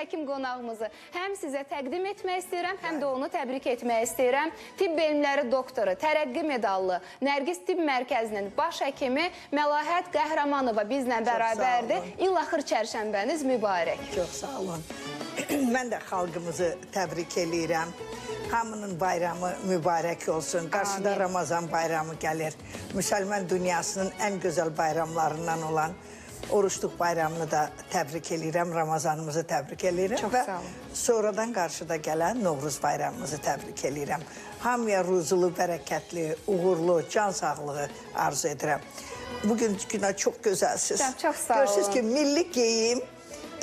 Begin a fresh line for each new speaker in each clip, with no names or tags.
həkim qonağımızı həm sizə təqdim etmək istəyirəm, həm də onu təbrik etmək istəyirəm. Tibb elmləri doktoru, tərəqqi medallı Nərgiz Tibb Mərkəzinin baş həkimi Məlahət Qəhrəmanova bizlə bərabərdir. İlaxır çərşənbəniz mübarək.
Çox sağ olun. Mən də xalqımızı təbrik eləyirəm. Hamının bayramı mübarək olsun. Qarşıda Ramazan bayramı gəlir. Müsəlman dünyasının ən gözəl bayramlarından olan Oruçluq bayramını da təbrik eləyirəm. Ramazanımızı təbrik eləyirəm.
Çox sağ olun.
Sonradan qarşıda gələn Novruz bayramımızı təbrik eləyirəm. Hamıya ruzulu, bərəkətli, uğurlu, can sağlığı arzu edirəm. Bugün günə çox gözəlsiz.
Çox sağ olun.
Görürsünüz ki, milli geyim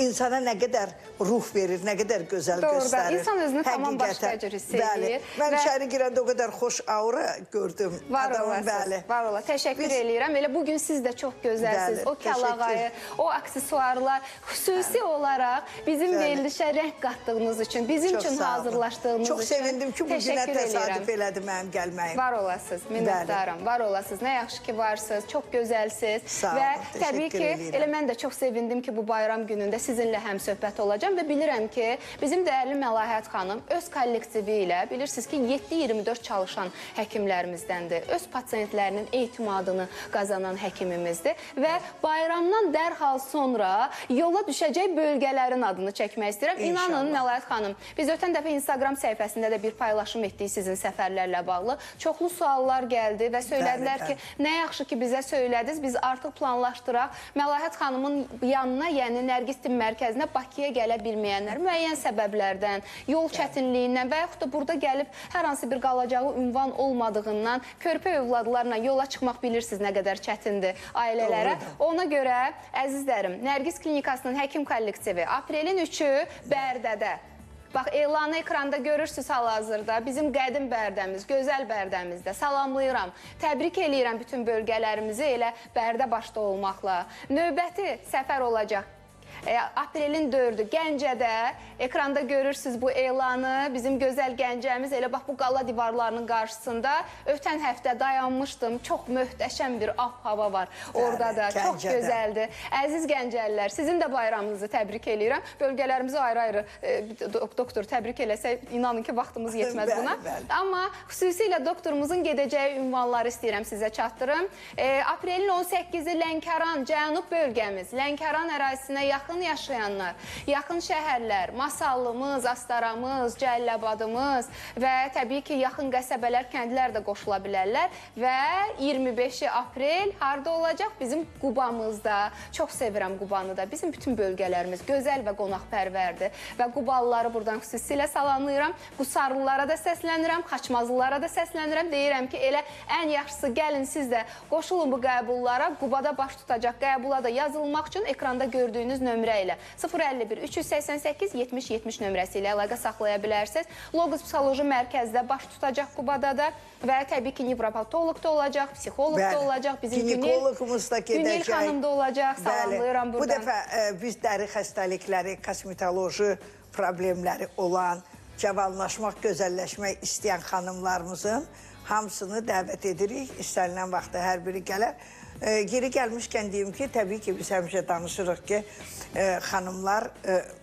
insana nə qədər ruh verir, nə qədər gözəl göstərir.
Doğrudan, insan özünü tamam başqa cür hiss edir.
Mən içəri girəndə o qədər xoş aura gördüm.
Var olasınız, var ola. Təşəkkür eləyirəm. Elə bugün siz də çox gözəlsiniz. O kəlağayı, o aksesuarlar xüsusi olaraq bizim verilişə rəng qatdığınız üçün, bizim üçün hazırlaşdığınız üçün.
Çox sevindim ki, bu günə təsadüf elədi mənim gəlməyim.
Var olasınız, minnətdaram. Var olasınız. Nə yaxşı ki, varsınız. Çox gözəlsiniz.
Sağ olun, təşəkkür eləyirəm.
Elə mən də çox sevindim ki, bu bayram günündə sizinlə həmsöhbət olacağım və bilirəm ki, bizim dəyərli Məlahət xanım öz kollektivi ilə, bilirsiniz ki, 7-24 çalışan həkimlərimizdəndir. Öz pasiyentlərinin etimadını qazanan həkimimizdir və bayramdan dərhal sonra yola düşəcək bölgələrin adını çəkmək istəyirəm. İnanın, Məlahət xanım, biz ötən dəfə Instagram səhifəsində də bir paylaşım etdik sizin səfərlərlə bağlı. Çoxlu suallar gəldi və söylədilər ki, nə yaxşı ki, bizə söylədiniz, biz artıq planlaşdıraq. Məlahət xanımın yanına, yəni Nərgiz Tibb Mərkəzinə Bakıya gələ bilməyənlər müəyyən səbəblərdən, yol çətinliyindən və yaxud da burada gəlib hər hansı bir qalacağı ünvan olmadığından körpə övladlarla yola çıxmaq bilirsiniz nə qədər çətindir ailələrə. Ona görə, əzizlərim, Nərgiz Klinikasının həkim kollektivi aprelin 3-ü Bərdədə. Bax, elanı ekranda görürsünüz hal-hazırda. Bizim qədim Bərdəmiz, gözəl Bərdəmizdə. Salamlayıram, təbrik eləyirəm bütün bölgələrimizi elə Bərdə başda olmaqla. Növbəti səfər olacaq. Aprelin 4-ü Gəncədə ekranda görürsünüz bu elanı. Bizim gözəl Gəncəmiz elə bax bu qala divarlarının qarşısında ötən həftə dayanmışdım. Çox möhtəşəm bir hava var orada da. Çox gözəldir. Əziz Gəncəlilər, sizin də bayramınızı təbrik eləyirəm. Bölgələrimizi ayrı-ayrı doktor təbrik eləsək, inanın ki, vaxtımız yetməz buna. Amma xüsusilə doktorumuzun gedəcəyi ünvanları istəyirəm sizə çatdırım. Aprelin 18-i Lənkəran, Cənub bölgəmiz, Lənkəran ərazisinə yaxın yaşayanlar, yaxın şəhərlər, Masallımız, Astaramız, Cəlilabadımız və təbii ki, yaxın qəsəbələr, kəndlər də qoşula bilərlər və 25 aprel harada olacaq? Bizim Qubamızda. Çox sevirəm Qubanı da. Bizim bütün bölgələrimiz gözəl və qonaqpərvərdir və Qubalıları buradan xüsusilə salamlayıram. Qusarlılara da səslənirəm, Xaçmazlılara da səslənirəm. Deyirəm ki, elə ən yaxşısı gəlin siz də qoşulun bu qəbullara. Qubada baş tutacaq qəbula da yazılmaq üçün ekranda gördüyünüz nömrə ilə 051-388-70-70 nömrəsi ilə əlaqə saxlaya bilərsiniz. Logos Psixoloji Mərkəzdə baş tutacaq Qubada da və təbii ki, nevropatoloq da olacaq, psixoloq da olacaq, bizim
Günel
xanım da olacaq. Salamlayıram buradan.
Bu dəfə biz dəri xəstəlikləri, kosmetoloji problemləri olan, cavanlaşmaq, gözəlləşmək istəyən xanımlarımızın hamısını dəvət edirik. İstənilən vaxtda hər biri gələr. Geri gəlmişkən deyim ki, təbii ki, biz həmişə danışırıq ki, xanımlar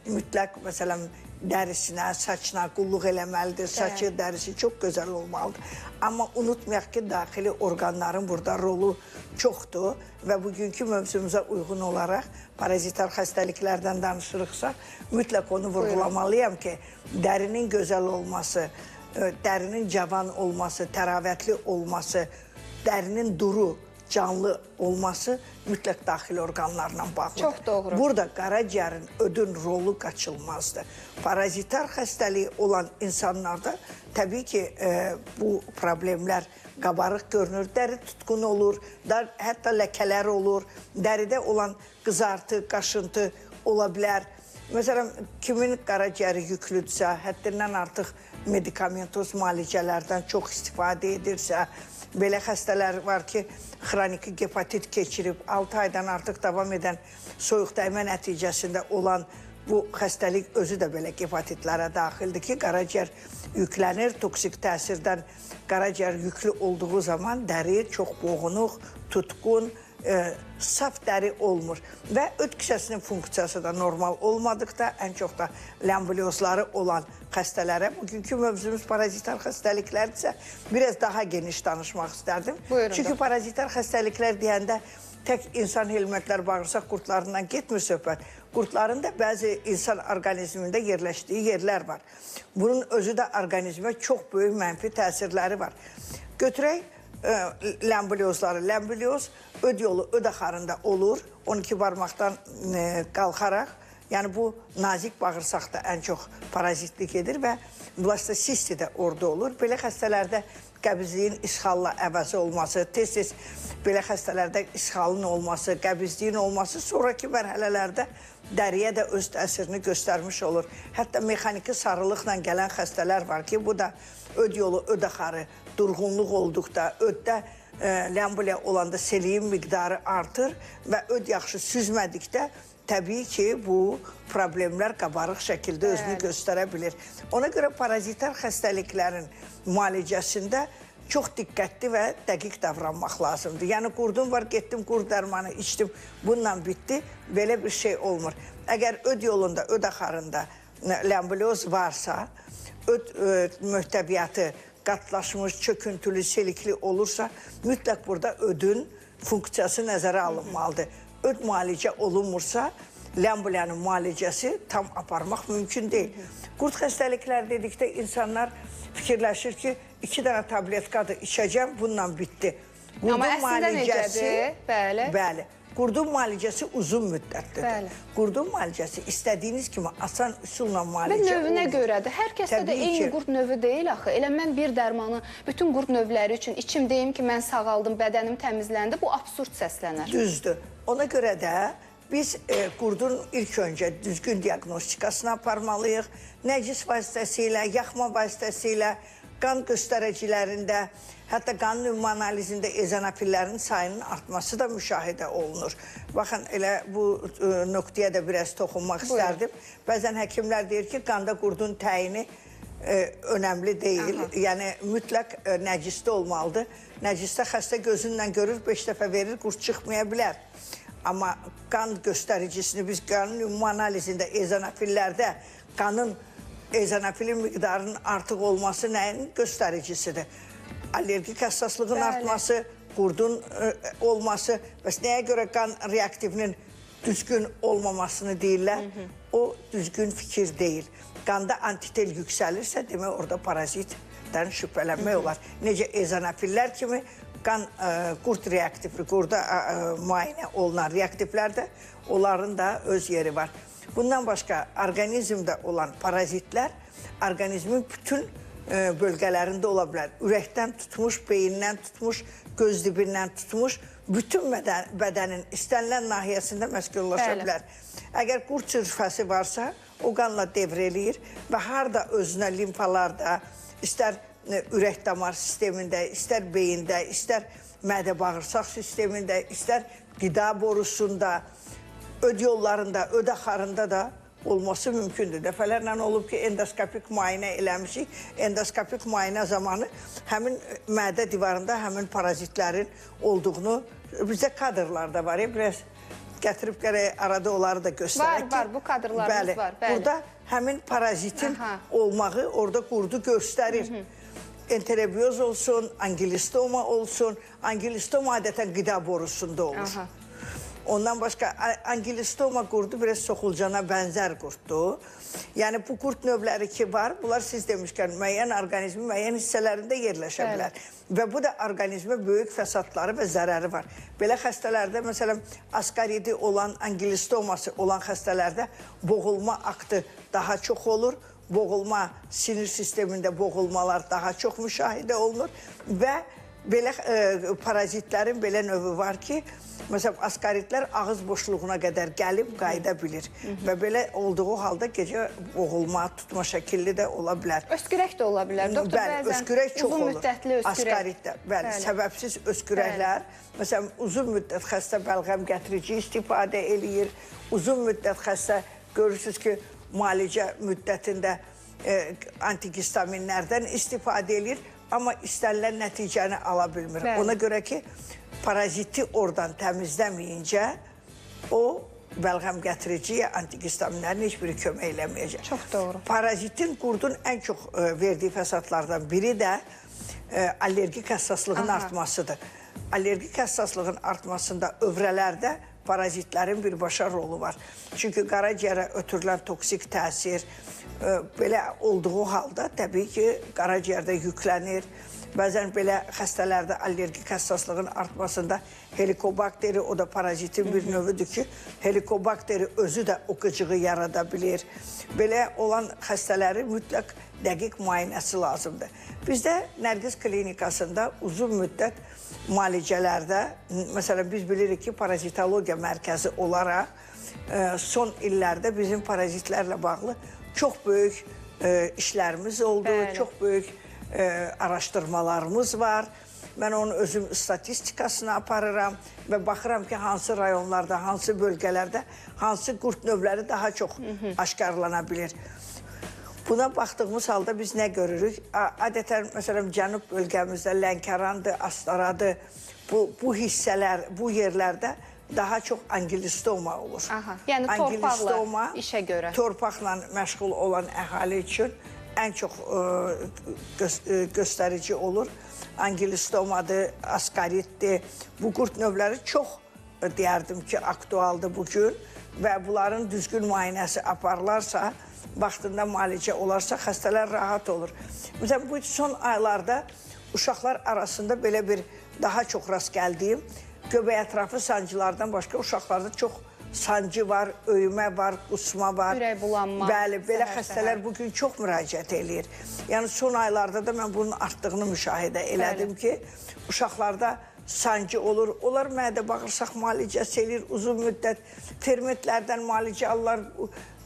mütləq, məsələn, dərisinə, saçına qulluq eləməlidir, saçı, dərisi çox gözəl olmalıdır. Amma unutmayaq ki, daxili orqanların burada rolu çoxdur və bugünkü mövzumuza uyğun olaraq parazitar xəstəliklərdən danışırıqsa, mütləq onu vurğulamalıyam ki, dərinin gözəl olması, dərinin cavan olması, təravətli olması, dərinin duru, canlı olması mütləq daxili orqanlarla bağlıdır.
Çox doğru.
Burada qaraciyərin, ödün rolu qaçılmazdır. Parazitar xəstəliyi olan insanlarda təbii ki, bu problemlər qabarıq görünür, dəri tutqun olur, hətta ləkələr olur, dəridə olan qızartı, qaşıntı ola bilər. Məsələn, kimin qaraciyəri yüklüdürsə, həddindən artıq medikamentoz müalicələrdən çox istifadə edirsə, belə xəstələr var ki, xroniki hepatit keçirib 6 aydan artıq davam edən soyuq dəymə nəticəsində olan bu xəstəlik özü də belə hepatitlərə daxildir ki, qaraciyər yüklənir, toksik təsirdən qaraciyər yüklü olduğu zaman dəri çox boğunuq, tutqun saf dəri olmur və öd kisəsinin funksiyası da normal olmadıqda, ən çox da ləmbliozları olan xəstələrə, bugünkü mövzumuz parazitar xəstəliklərdirsə, biraz daha geniş danışmaq istərdim.
Buyurun.
Çünki parazitar xəstəliklər deyəndə tək insan helmətlər, bağırsaq qurtlarından getmir söhbət. Qurtların da bəzi insan orqanizmində yerləşdiyi yerlər var. Bunun özü də orqanizmə çox böyük mənfi təsirləri var. Götürək ləmbliozları. Ləmblioz öd yolu, öd axarında olur. 12 barmaqdan qalxaraq. Yəni bu nazik bağırsaqda ən çox parazitlik edir və blastosisti də orada olur. Belə xəstələrdə qəbizliyin isxalla əvəzi olması, tez-tez belə xəstələrdə isxalın olması, qəbizliyin olması sonraki mərhələlərdə dəriyə də öz təsirini göstərmiş olur. Hətta mexaniki sarılıqla gələn xəstələr var ki, bu da öd yolu, öd axarı, durğunluq olduqda, öddə ləmbliya olanda seliyin miqdarı artır və öd yaxşı süzmədikdə təbii ki, bu problemlər qabarıq şəkildə özünü göstərə bilir. Ona görə parazitar xəstəliklərin müalicəsində çox diqqətli və dəqiq davranmaq lazımdır. Yəni, qurdum var, getdim, qurd dərmanı içdim, bununla bitdi, belə bir şey olmur. Əgər öd yolunda, öd axarında ləmblioz varsa, öd möhtəviyyatı qatlaşmış, çöküntülü, selikli olursa, mütləq burada ödün funksiyası nəzərə alınmalıdır. Öd müalicə olunmursa, ləmbliyanın müalicəsi tam aparmaq mümkün deyil. Qurd xəstəliklər dedikdə insanlar fikirləşir ki, 2 dənə tabletkadır, içəcəm, bununla bitdi.
Amma əslində necədir? Bəli.
Bəli. Qurdun müalicəsi uzun müddətlidir.
Bəli.
Qurdun müalicəsi istədiyiniz kimi asan üsulla müalicə olur.
Və növünə görədir. Hər kəsdə də eyni qurd növü deyil axı. Elə mən bir dərmanı bütün qurd növləri üçün içim deyim ki, mən sağaldım, bədənim təmizləndi. Bu absurd səslənər.
Düzdür. Ona görə də biz qurdun ilk öncə düzgün diaqnostikasını aparmalıyıq. Nəcis vasitəsilə, yaxma vasitəsilə, qan göstəricilərində, hətta qanın ümumi analizində eozinofillərin sayının artması da müşahidə olunur. Baxın, elə bu nöqtəyə də biraz toxunmaq istərdim. Bəzən həkimlər deyir ki, qanda qurdun təyini önəmli deyil. Yəni, mütləq nəcisdə olmalıdır. Nəcisdə xəstə gözündən görür, 5 dəfə verir, qurd çıxmaya bilər. Amma qan göstəricisini biz qanın ümumi analizində eozinofillərdə qanın eozinofilin miqdarının artıq olması nəyin göstəricisidir? Allergik həssaslığın artması, qurdun olması, bəs nəyə görə qan reaktivinin düzgün olmamasını deyirlər? O düzgün fikir deyil. Qanda antitel yüksəlirsə, demək orada parazitdən şübhələnmək olar. Necə eozinofillər kimi qan qurd reaktivli, qurda müayinə olunan reaktivlərdə onların da öz yeri var. Bundan başqa orqanizmdə olan parazitlər orqanizmin bütün bölgələrində ola bilər. Ürəkdən tutmuş, beyindən tutmuş, göz dibindən tutmuş, bütün bədənin istənilən nahiyəsində məskunlaşa bilər. Əgər qurd çırpəsi varsa, o qanla devr eləyir və harada özünə limfalarda, istər ürək damar sistemində, istər beyində, istər mədə-bağırsaq sistemində, istər qida borusunda, öd yollarında, öd axarında da olması mümkündür. Dəfələrlə olub ki, endoskopik müayinə eləmişik. Endoskopik müayinə zamanı həmin mədə divarında həmin parazitlərin olduğunu bizdə kadrlarda var. Biraz gətirib gərək arada onları da göstərək ki.
Var, bu kadrlarımız var.
Burada həmin parazitin olmağı orada qurdu göstərir. Enterobiyoz olsun, angilistoma olsun. Angilistoma adətən qida borusunda olur. Ondan başqa angilistoma qurdu biraz soxulcana bənzər qurddur. Yəni bu qurd növləri ki var, bunlar siz demişkən müəyyən orqanizmin müəyyən hissələrində yerləşə bilər. Və bu da orqanizmə böyük fəsadları və zərəri var. Belə xəstələrdə, məsələn, askaridi olan, angilistoması olan xəstələrdə boğulma aktı daha çox olur. Boğulma, sinir sistemində boğulmalar daha çox müşahidə olunur və belə parazitlərin belə növü var ki, məsələn, askaritlər ağız boşluğuna qədər gəlib qayıda bilir və belə olduğu halda gecə boğulma, tutma şəkilli də ola bilər.
Öskürək də ola bilər. Doktor, bəzən uzun müddətli öskürək.
Askaritdə, bəli, səbəbsiz öskürəklər. Məsələn, uzun müddət xəstə bəlğəm gətirici istifadə eləyir. Uzun müddət xəstə görürsünüz ki, müalicə müddətində antihistaminlərdən istifadə eləyir, amma istənilən nəticəni ala bilmir. Ona görə ki, paraziti oradan təmizləməyincə o bəlğəm gətiriciyə antihistaminlərin heç biri kömək eləməyəcək.
Çox doğru.
Parazitin, qurdun ən çox verdiyi fəsadlardan biri də allergik həssaslığın artmasıdır. Allergik həssaslığın artmasında övrələrdə parazitlərin birbaşa rolu var. Çünki qaraciyərə ötürülən toksik təsir belə olduğu halda təbii ki, qaraciyərdə yüklənir. Bəzən belə xəstələrdə allergik həssaslığın artmasında helikobakteri, o da parazitin bir növüdür ki, helikobakteri özü də o qıcığı yarada bilir. Belə olan xəstələri mütləq dəqiq müayinəsi lazımdır. Bizdə Nərgiz klinikasında uzun müddət müalicələrdə, məsələn, biz bilirik ki, parazitologiya mərkəzi olaraq son illərdə bizim parazitlərlə bağlı çox böyük işlərimiz oldu, çox böyük araşdırmalarımız var. Mən onun özüm statistikasını aparıram və baxıram ki, hansı rayonlarda, hansı bölgələrdə, hansı qurd növləri daha çox aşkarlana bilir. Buna baxdığımız halda biz nə görürük? Adətən, məsələn, cənub bölgəmizdə Lənkərandır, Astaradır, bu hissələr, bu yerlərdə daha çox angilistoma olur.
Yəni torpaqla işə görə.
Torpaqla məşğul olan əhali üçün ən çox göstərici olur. Angilistomadır, askaritdir. Bu qurd növləri çox deyərdim ki, aktualdır bugün və bunların düzgün müayinəsi aparılarsa, vaxtında müalicə olarsa xəstələr rahat olur. Məsələn, bu son aylarda uşaqlar arasında belə bir daha çox rast gəldiyim göbək ətrafı sancılardan başqa uşaqlarda çox sancı var, öyümə var, qusma var.
Ürək bulanma.
Bəli, belə xəstələr bugün çox müraciət eləyir. Yəni, son aylarda da mən bunun artdığını müşahidə elədim ki, uşaqlarda sancı olur. Onlar mədə bağırsaq müalicəsi eləyir, uzun müddət fermentlərdən müalicə alırlar.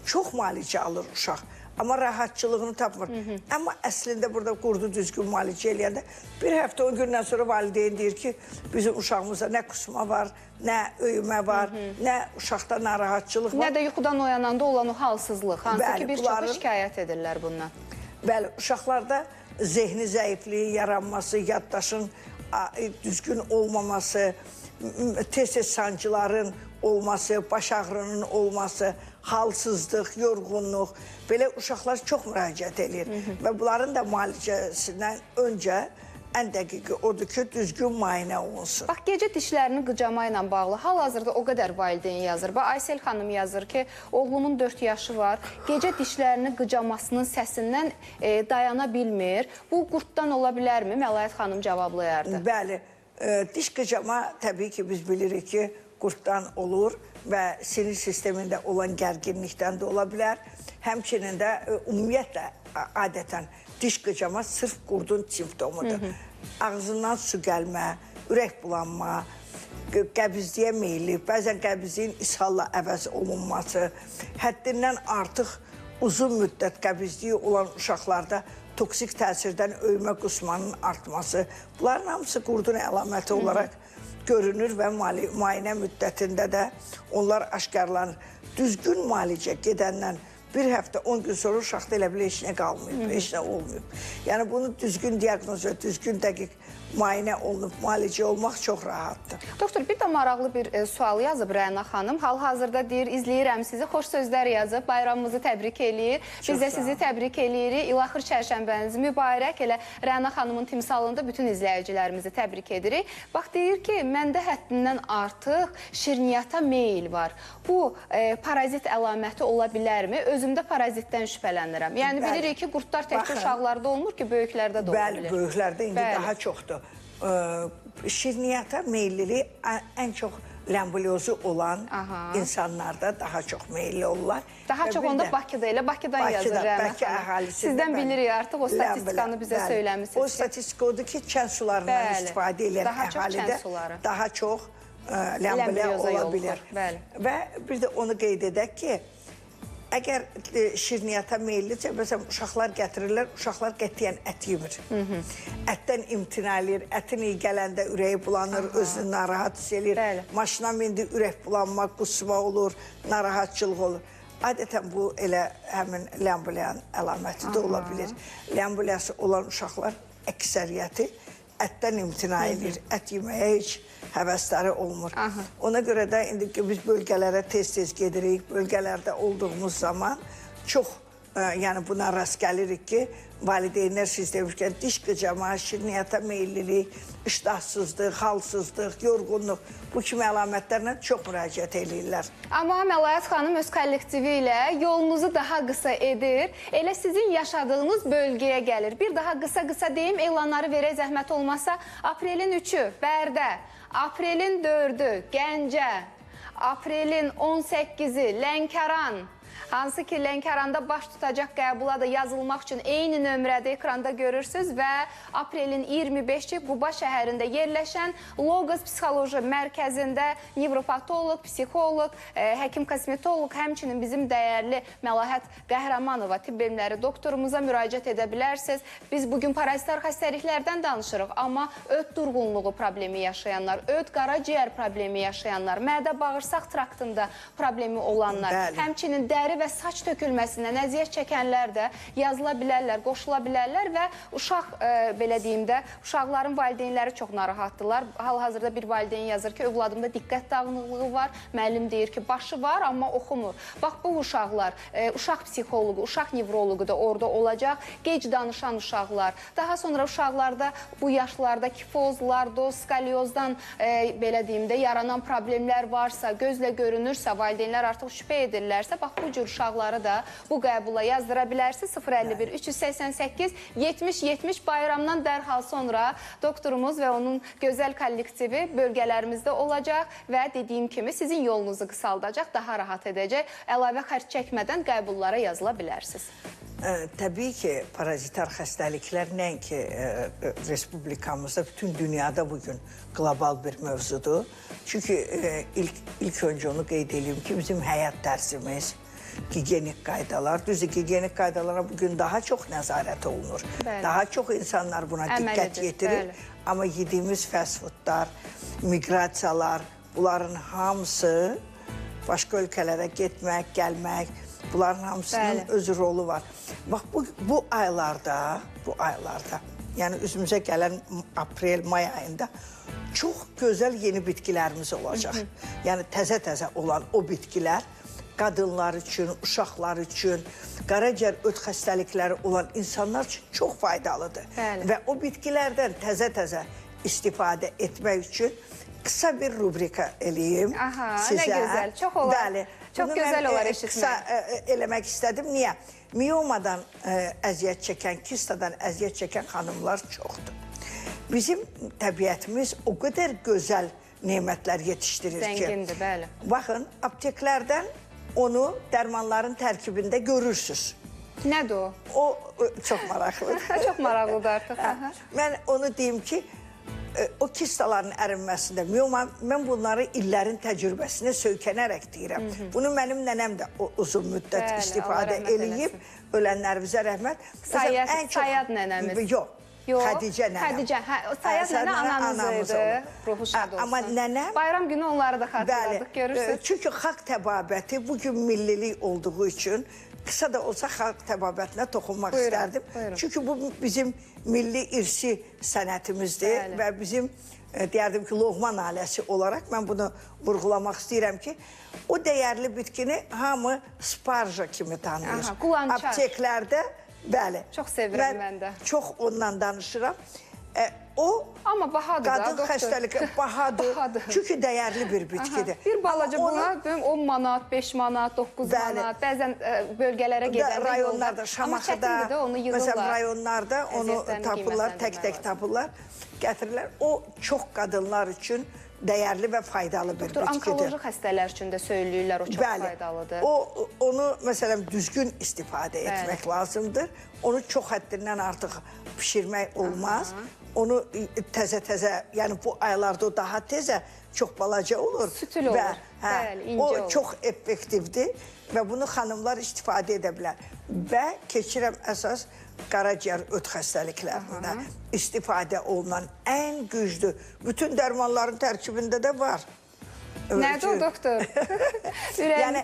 Çox müalicə alır uşaq. Amma rahatçılığını tapmır. Amma əslində burada qurdu düzgün müalicə eləyəndə bir həftə 10 gündən sonra valideyn deyir ki, bizim uşağımızda nə qusma var, nə öyümə var, nə uşaqda narahatçılıq var.
Nə də yuxudan oyananda olan o halsızlıq. Hansı ki, bir çoxu şikayət edirlər bundan.
Bəli, uşaqlarda zehni zəifliyin yaranması, yaddaşın düzgün olmaması, tez-tez sancıların olması, baş ağrının olması, halsızlıq, yorğunluq, belə uşaqlar çox müraciət edir. Və bunların da müalicəsindən öncə ən dəqiqi odur ki, düzgün müayinə olunsun.
Bax, gecə dişlərini qıcama ilə bağlı hal-hazırda o qədər valideyn yazır. Bax, Aysel xanım yazır ki, oğlumun 4 yaşı var, gecə dişlərini qıcamasının səsindən dayana bilmir. Bu qurddan ola bilərmi? Məlayət xanım cavablayardı.
Bəli, diş qıcama təbii ki, biz bilirik ki, qurddan olur və sinir sistemində olan gərginlikdən də ola bilər. Həmçinin də ümumiyyətlə, adətən diş qıcama sırf qurdun simptomudur. Ağzından su gəlmə, ürək bulanma, qəbizliyə meyilli, bəzən qəbizliyin ishalla əvəz olunması, həddindən artıq uzun müddət qəbizliyi olan uşaqlarda toksik təsirdən öyümə qusmanın artması, bunların hamısı qurdun əlaməti olaraq görünür və müayinə müddətində də onlar aşkarlanır. Düzgün müalicə gedəndən bir həftə, 10 gün sonra uşaqda elə bilə heç nə qalmayıb, heç nə olmayıb. Yəni, bunu düzgün diaqnoz və düzgün dəqiq müayinə olunub, müalicə olmaq çox rahatdır.
Doktor, bir də maraqlı bir sual yazıb Rəna xanım. Hal-hazırda deyir, izləyirəm sizi, xoş sözlər yazıb, bayramımızı təbrik eləyir. Biz də sizi təbrik eləyirik. İlaxır çərşənbəniz mübarək. Elə Rəna xanımın timsalında bütün izləyicilərimizi təbrik edirik. Bax, deyir ki, məndə həddindən artıq şirniyyata meyil var. Bu, parazit əlaməti ola bilərmi? Özümdə parazitdən şübhələnirəm. Yəni, bilirik ki, qurdlar təkcə uşaqlarda olmur ki, böyüklərdə də ola bilir.
Bəli, böyüklərdə indi daha çoxdur. Şirniyyata meyillilik ən çox ləmbulyozu olan insanlarda daha çox meyilli olurlar.
Daha çox onda Bakıda elə, Bakıdan yazır Rəna xanım. Sizdən bilirik artıq o statistikanı bizə söyləmişsiniz.
O statistika odur ki, kənd sularından istifadə edən əhalidə daha çox ləmbulya ola bilir. Və bir də onu qeyd edək ki, əgər şirniyyata meyillidirsə, məsələn, uşaqlar gətirirlər, uşaqlar qətiyyən ət yemir. Ətdən imtina edir, ətin iyi gələndə ürəyi bulanır, özünü narahat hiss edir. Maşına mindi, ürək bulanma, qusma olur, narahatçılıq olur. Adətən bu elə həmin ləmbulyanın əlaməti də ola bilir. Ləmbulyası olan uşaqlar əksəriyyəti ətdən imtina edir. Ət yeməyə heç həvəsləri olmur. Ona görə də indi ki, biz bölgələrə tez-tez gedirik. Bölgələrdə olduğumuz zaman çox yəni buna rast gəlirik ki, valideynlər siz demişkən, diş qıcama, şirniyyata meyillilik, iştahsızlıq, halsızlıq, yorğunluq, bu kimi əlamətlərlə çox müraciət edirlər.
Amma Məlahət xanım öz kollektivi ilə yolunuzu daha qısa edir, elə sizin yaşadığınız bölgəyə gəlir. Bir daha qısa-qısa deyim, elanları verək zəhmət olmasa, aprelin 3-ü Bərdə, aprelin 4-ü Gəncə, aprelin 18-i Lənkəran, hansı ki, Lənkəranda baş tutacaq qəbula da yazılmaq üçün eyni nömrədə ekranda görürsünüz və aprelin 25-i Quba şəhərində yerləşən Logos Psixoloji Mərkəzində nevropatoloq, psixoloq, həkim-kosmetoloq, həmçinin bizim dəyərli Məlahət Qəhrəmanova, tibb elmləri doktorumuza müraciət edə bilərsiniz. Biz bugün parazitar xəstəliklərdən danışırıq, amma öd durğunluğu problemi yaşayanlar, öd qaraciyər problemi yaşayanlar, mədə-bağırsaq traktında problemi olanlar, həmçinin dəri və saç tökülməsindən əziyyət çəkənlər də yazıla bilərlər, qoşula bilərlər və uşaq, belə deyim də, uşaqların valideynləri çox narahatdırlar. Hal-hazırda bir valideyn yazır ki, övladımda diqqət dağınıqlığı var, müəllim deyir ki, başı var, amma oxumur. Bax, bu uşaqlar, uşaq psixoloqu, uşaq nevroloqu da orada olacaq, gec danışan uşaqlar. Daha sonra uşaqlarda bu yaşlarda kifoz, lardoz, skalyozdan, belə deyim də, yaranan problemlər varsa, gözlə görünürsə, valideynlər artıq şübhə edirlərsə, bax, bu cür uşaqları da bu qəbula yazdıra bilərsiniz. 051-388-70-70 bayramdan dərhal sonra doktorumuz və onun gözəl kollektivi bölgələrimizdə olacaq və dediyim kimi sizin yolunuzu qısaldacaq, daha rahat edəcək. Əlavə xərc çəkmədən qəbullara yazıla bilərsiniz.
Təbii ki, parazitar xəstəliklər nəinki respublikamızda, bütün dünyada bugün qlobal bir mövzudur. Çünki ilk öncə onu qeyd edeyim ki, bizim həyat dərsimiz, gigiyenik qaydalar, düzdür, gigiyenik qaydalara bugün daha çox nəzarət olunur. Daha çox insanlar buna diqqət yetirir. Amma yediyimiz fast foodlar, miqrasiyalar, bunların hamısı başqa ölkələrə getmək, gəlmək, bunların hamısının öz rolu var. Bax, bu aylarda, yəni üzümüzə gələn aprel, may ayında çox gözəl yeni bitkilərimiz olacaq. Yəni təzə-təzə olan o bitkilər qadınlar üçün, uşaqlar üçün, qaraciyər öd xəstəlikləri olan insanlar üçün çox faydalıdır. Və o bitkilərdən təzə-təzə istifadə etmək üçün qısa bir rubrika eləyim sizə.
Nə gözəl, çox olar. Çox gözəl olar eşitmək.
Qısa eləmək istədim. Niyə? Miyomadan əziyyət çəkən, kistadan əziyyət çəkən xanımlar çoxdur. Bizim təbiətimiz o qədər gözəl nemətlər yetişdirir ki.
Zəngindir, bəli.
Baxın, apteklərdən onu dərmanların tərkibində görürsünüz.
Nədir o?
O çox maraqlıdır.
Çox maraqlıdır artıq.
Mən onu deyim ki, o kistaların ərinməsində, mən bunları illərin təcrübəsinə söykənərək deyirəm. Bunu mənim nənəm də uzun müddət istifadə eləyib, ölənlərimizə rəhmət.
Sayad nənəmiz.
Yox. Xədicə nənəm.
Xədicə, Sayad nənə anamız idi, ruhu şad olsun.
Amma nənəm...
Bayram günü onları da xatırladıq, görürsünüz.
Çünki xalq təbabəti bugün millilik olduğu üçün qısa da olsa xalq təbabətinə toxunmaq istərdim. Çünki bu bizim milli irsi sənətimizdir və bizim, deyərdim ki, Loğman ailəsi olaraq mən bunu vurğulamaq istəyirəm ki, o dəyərli bitkini hamı sparja kimi tanıyır.
Qulançar.
Apteklərdə, bəli.
Çox sevirəm mən də.
Çox ondan danışıram. O
amma bahadır da,
qadın xəstəlik bahadır. Çünki dəyərli bir bitkidir.
Bir balaca buna 10 manat, 5 manat, 9 manat, bəzən bölgələrə gedəndə
rayonlarda, Şamaxıda, məsələn, rayonlarda onu tapırlar, tək-tək tapırlar, gətirirlər. O çox qadınlar üçün dəyərli və faydalı bir bitkidir.
Onkoloji xəstələr üçün də söyləyirlər, o çox faydalıdır.
Onu, məsələn, düzgün istifadə etmək lazımdır. Onu çox həddindən artıq pişirmək olmaz. Onu təzə-təzə, yəni bu aylarda o daha tezə, çox balaca olur.
Sütül olur, bəli, incə olur.
O çox effektivdir və bunu xanımlar istifadə edə bilər. Və keçirəm əsas qaraciyər öd xəstəliklərində istifadə olunan ən güclü, bütün dərmanların tərkibində də var.
Nədir o, doktor?
Yəni,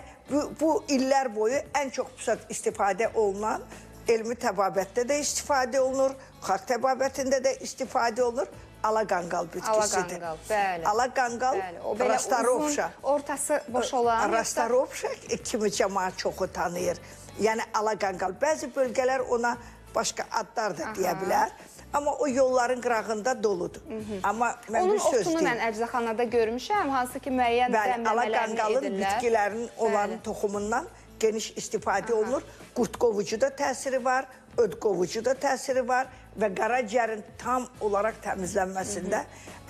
bu illər boyu ən çox istifadə olunan elmi təbabətdə də istifadə olunur, xalq təbabətində də istifadə olunur. Alaqanqal bitkisidir.
Alaqanqal, bəli.
Alaqanqal, rastarovşa.
Ortası boş olan.
Rastarovşa kimi cəmaat çoxu tanıyır. Yəni alaqanqal. Bəzi bölgələr ona başqa adlar da deyə bilər. Amma o yolların qırağında doludur. Amma mən bir söz deyim.
Onun otunu mən əczaxanada görmüşəm, hansı ki müəyyən dəmləmələrini edirlər.
Alaqanqalın bitkilərin olan toxumundan geniş istifadə olunur. Qurt qovucu da təsiri var, öd qovucu da təsiri var və qaraciyərin tam olaraq təmizlənməsində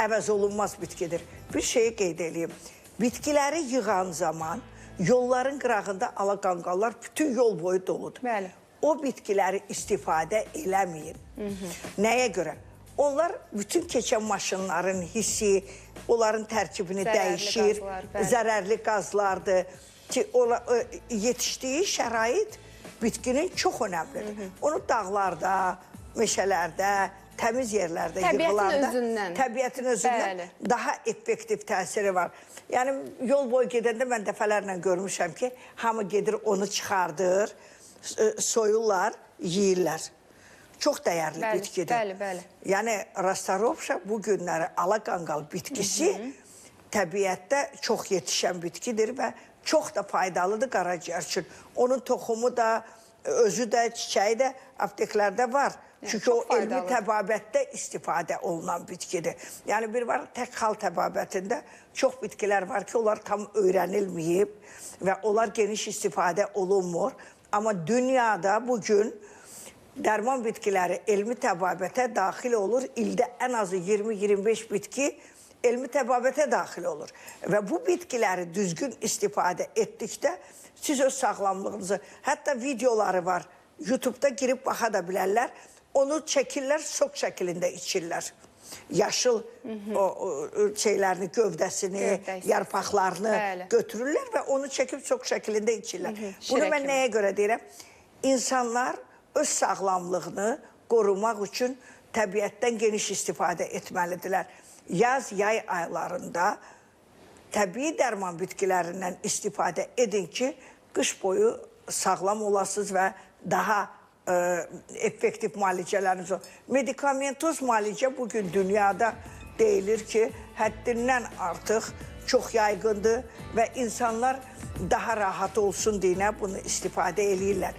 əvəz olunmaz bitkidir. Bir şeyi qeyd edeyim. Bitkiləri yığan zaman yolların qırağında alaqanqallar bütün yol boyu doludur.
Bəli.
O bitkiləri istifadə eləməyin. Nəyə görə? Onlar bütün keçən maşınların hissi, onların tərkibini dəyişir, zərərli qazlardır ki, yetişdiyi şərait bitkinin çox önəmlidir. Onu dağlarda, meşələrdə, təmiz yerlərdə yığılanda təbiətin özündən daha effektiv təsiri var. Yəni, yol boyu gedəndə mən dəfələrlə görmüşəm ki, hamı gedir onu çıxardır, soyurlar, yeyirlər. Çox dəyərli bitkidir.
Bəli, bəli.
Yəni, rastarovşa bu günləri alaqanqal bitkisi təbiətdə çox yetişən bitkidir və çox da faydalıdır qaraciyər üçün. Onun toxumu da, özü də, çiçəyi də apteklərdə var. Çünki o elmi təbabətdə istifadə olunan bitkidir. Yəni, bir var, tək xal təbabətində çox bitkilər var ki, onlar tam öyrənilməyib və onlar geniş istifadə olunmur. Amma dünyada bugün dərman bitkiləri elmi təbabətə daxil olur. İldə ən azı 20-25 bitki elmi təbabətə daxil olur. Və bu bitkiləri düzgün istifadə etdikdə siz öz sağlamlığınızı, hətta videoları var, YouTube'da girib baxa da bilərlər, onu çəkirlər, sok şəklində içirlər. Yaşıl şeylərini, gövdəsini, yarpaqlarını götürürlər və onu çəkib sok şəklində içirlər. Bunu mən nəyə görə deyirəm? İnsanlar öz sağlamlığını qorumaq üçün təbiətdən geniş istifadə etməlidirlər. Yaz, yay aylarında təbii dərman bitkilərindən istifadə edin ki, qış boyu sağlam olasınız və daha effektiv müalicələriniz olur. Medikamentoz müalicə bugün dünyada deyilir ki, həddindən artıq çox yayğındır və insanlar daha rahat olsun deyinə bunu istifadə eləyirlər.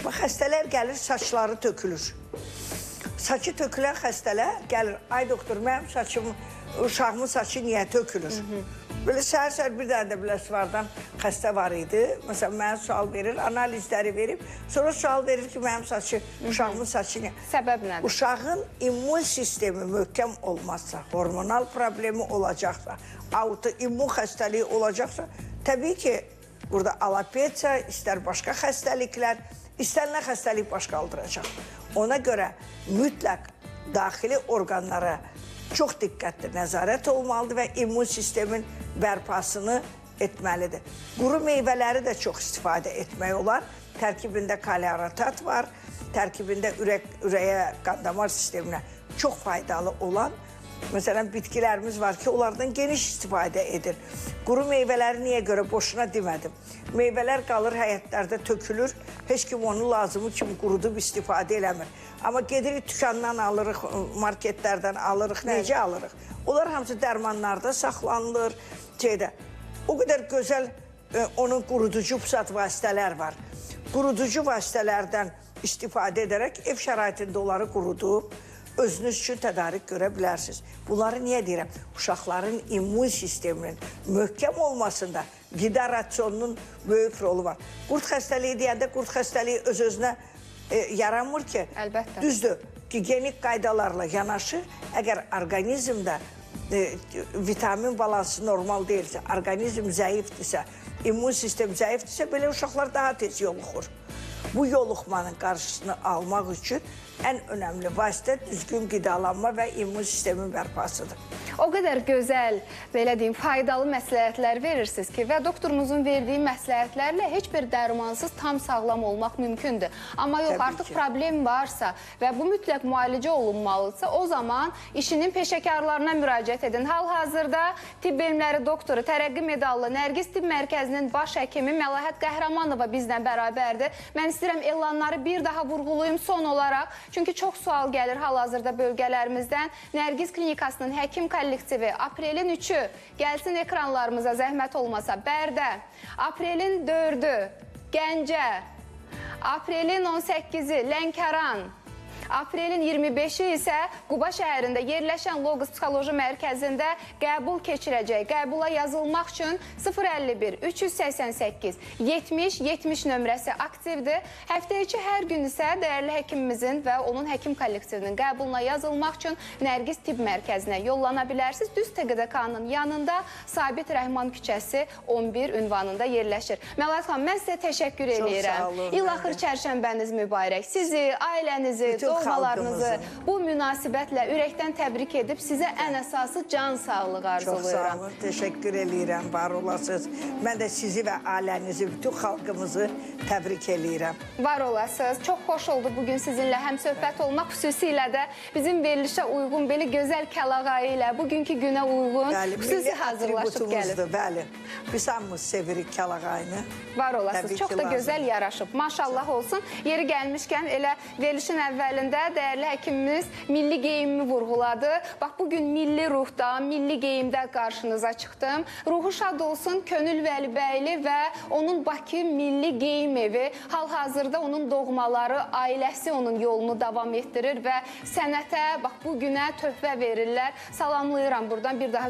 Bu xəstələr gəlir, saçları tökülür. Saçı tökülən xəstələr gəlir, ay doktor, mənim saçım, uşağımın saçı niyə tökülür? Belə səhər-səhər bir dənə də biləsvardan xəstə var idi. Məsələn, mənə sual verir, analizləri verib. Sonra sual verir ki, mənim saçı, uşağımın saçı niyə?
Səbəb nədir?
Uşağın immun sistemi möhkəm olmazsa, hormonal problemi olacaqsa, autoimmun xəstəliyi olacaqsa, təbii ki, burada alopesiya, istər başqa xəstəliklər, istənilən xəstəlik baş qaldıracaq. Ona görə mütləq daxili orqanlara çox diqqətli nəzarət olmalıdır və immun sistemin bərpasını etməlidir. Quru meyvələri də çox istifadə etmək olar. Tərkibində kaliaratat var, tərkibində ürəyə, qan-damar sisteminə çox faydalı olan, məsələn, bitkilərimiz var ki, onlardan geniş istifadə edir. Quru meyvələri niyə görə boşuna demədim. Meyvələr qalır həyətlərdə tökülür, heç kim onu lazımı kimi qurudub istifadə eləmir. Amma gedirik dükandan alırıq, marketlərdən alırıq, necə alırıq? Onlar hamısı dərmanlarda saxlanılır. O qədər gözəl onun quruducu pusat vasitələr var. Quruducu vasitələrdən istifadə edərək ev şəraitində onları qurudub, özünüz üçün tədarik görə bilərsiniz. Bunları niyə deyirəm? Uşaqların immun sisteminin möhkəm olmasında qida rasionunun böyük rolu var. Qurd xəstəliyi deyəndə qurd xəstəliyi öz-özünə yaranmır ki, düzdür, gigiyenik qaydalarla yanaşı, əgər orqanizmdə vitamin balansı normal deyilsə, orqanizm zəifdirsə, immun sistem zəifdirsə, belə uşaqlar daha tez yoluxur. Bu yoluxmanın qarşısını almaq üçün ən önəmli vasitə düzgün qidalanma və immun sistemin bərpasıdır.
O qədər gözəl, belə deyim, faydalı məsləhətlər verirsiniz ki, və doktorumuzun verdiyi məsləhətlərlə heç bir dərmansız tam sağlam olmaq mümkündür. Amma yox, artıq problem varsa və bu mütləq müalicə olunmalıdırsa, o zaman işinin peşəkarlarına müraciət edin. Hal-hazırda tibb elmləri doktoru, tərəqqi medallı Nərgiz Tibb Mərkəzinin baş həkimi Məlahət Qəhrəmanova bizlə bərabərdir. Mən istəyirəm elanları bir daha vurğulayım son olaraq. Çünki çox sual gəlir hal-hazırda bölgələrimizdən. Nərgiz klinikasının həkim kollektivi aprelin 3-ü gəlsin ekranlarımıza zəhmət olmasa Bərdə, aprelin 4-ü Gəncə, aprelin 18-i Lənkəran, aprelin 25-i isə Quba şəhərində yerləşən Logos Psixoloji Mərkəzində qəbul keçirəcək. Qəbula yazılmaq üçün 051 388 70 70 nömrəsi aktivdir. Həftə içi hər gün isə dəyərli həkimimizin və onun həkim kollektivinin qəbuluna yazılmaq üçün Nərgiz Tibb Mərkəzinə yollana bilərsiniz. Düz TQDK-nın yanında Sabit Rəhman küçəsi 11 ünvanında yerləşir. Məlahət xanım, mən sizə təşəkkür edirəm. İlaxır çərşənbəniz mübarək. Sizi, ailənizi, doğmalarınızı bu münasibətlə ürəkdən təbrik edib sizə ən əsası can sağlığı arzulayıram.
Çox sağ olun, təşəkkür edirəm, var olasınız. Mən də sizi və ailənizi, bütün xalqımızı təbrik edirəm.
Var olasınız. Çox xoş oldu bugün sizinlə həm söhbət olmaq, xüsusilə də bizim verilişə uyğun, belə gözəl kəlağayı ilə, bugünkü günə uyğun, xüsusi hazırlaşıb gəlib.
Bəli, biz hamımız sevirik kəlağayını.
Var olasınız, çox da gözəl yaraşıb. Maşallah olsun. Yeri gəlmişkən elə verilişin əvvəlində dəyərli həkimimiz milli geyimimi vurğuladı. Bax, bugün milli ruhda, milli geyimdə qarşınıza çıxdım. Ruhu şad olsun Könül Vəlibəyli və onun Bakı Milli Geyim Evi. Hal-hazırda onun doğmaları, ailəsi onun yolunu davam etdirir və sənətə, bax, bu günə töhfə verirlər. Salamlayıram buradan bir daha.